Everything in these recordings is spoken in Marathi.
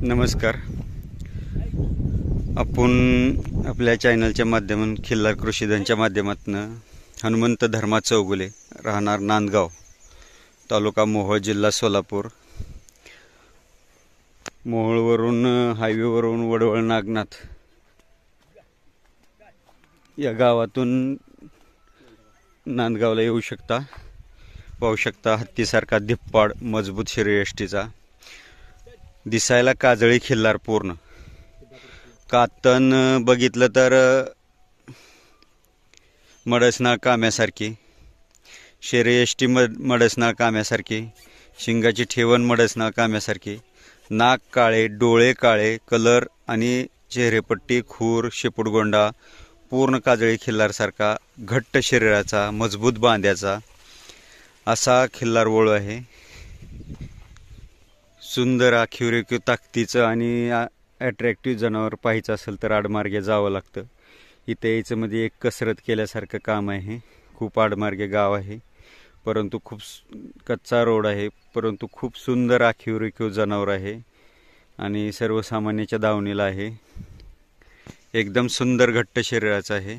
नमस्कार. आपण आपल्या चॅनलच्या माध्यमातून खिल्लार कृषीधनच्या माध्यमातून हनुमंत धर्मा चौगुले राहणार नांदगाव तालुका मोहोळ जिल्हा सोलापूर मोहोळवरून हायवेवरून वडवळ नागनाथ या गावातून नांदगावला येऊ शकता. पाहू शकता हत्तीसारखा धिप्पाड मजबूत शरीरयष्टीचा, दिसायला काजळी खिल्लार पूर्ण. कातन बघितलं तर मडसनाळ काम्यासारखी, शरीरयष्टी मडसनाळ काम्यासारखी, शिंगाची ठेवण मडसनाळ काम्यासारखी, नाक काळे, डोळे काळे, कलर आणि चेहरेपट्टी, खूर, शेपूटगोंडा पूर्ण काजळी खिल्लारसारखा, घट्ट शरीराचा, मजबूत बांध्याचा असा खिल्लार वळू आहे. सुंदर आखीव ताकदीचं आणि अट्रॅक्टिव्ह जनावर पाहायचं असेल तर आडमार्गे जावं लागतं. इथे यायचं म्हणजे एक कसरत केल्यासारखं काम आहे. खूप आडमार्गे गाव आहे, परंतु खूप कच्चा रोड आहे, परंतु खूप सुंदर आखीव जनावर आहे आणि सर्वसामान्याच्या दावणीला आहे. एकदम सुंदर घट्ट शरीराचं आहे.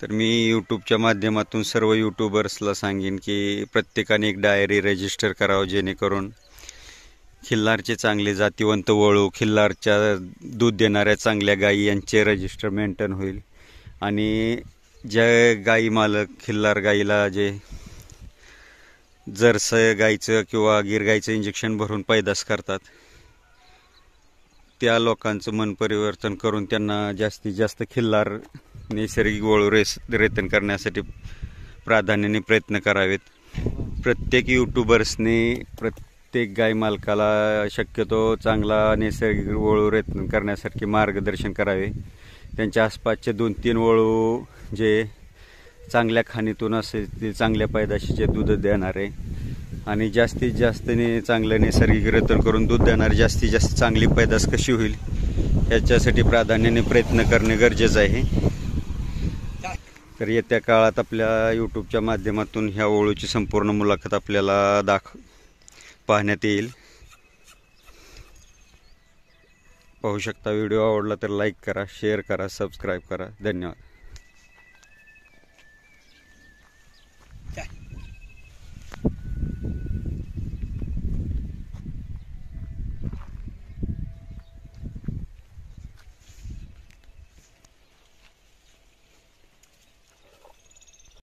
तर मी यूट्यूबच्या माध्यमातून सर्व यूट्यूबर्सला सांगेन की प्रत्येकाने एक डायरी रजिस्टर करावं, जेणेकरून खिल्लारचे चांगले जातीवंत वळू, खिल्लारच्या दूध देणाऱ्या चांगल्या गायी यांचे रजिस्टर मेंटेन होईल. आणि ज्या गायी मालक खिल्लार गायीला जे जर्सी गायीचं किंवा गिर गायीचं इंजेक्शन भरून पैदास करतात, त्या लोकांचं मन परिवर्तन करून त्यांना जास्तीत जास्त खिल्लार नैसर्गिक वळू रेतन करण्यासाठी प्राधान्याने प्रयत्न करावेत. प्रत्येक यूट्यूबर्सने प्रत्येक गाय मालकाला शक्यतो चांगला नैसर्गिक वळू रेतन करण्यासाठी मार्गदर्शन करावे. त्यांच्या आसपासचे 2-3 वळू जे चांगल्या खाणीतून असेल, चांगल्या पैदाशीचे दूध देणारे आणि जास्तीत जास्त चांगलं नैसर्गिक रेतन करून दूध देणारे जास्तीत जास्त चांगली पैदास कशी होईल याच्यासाठी प्राधान्याने प्रयत्न करणे गरजेचं आहे. तर येत्या काळात आपल्या यूट्यूबच्या माध्यमातून ह्या वळूची संपूर्ण मुलाखत आपल्याला पाहण्यात येईल. पाहू शकता. व्हिडिओ आवडला तर लाईक करा, शेअर करा, सबस्क्राईब करा. धन्यवाद.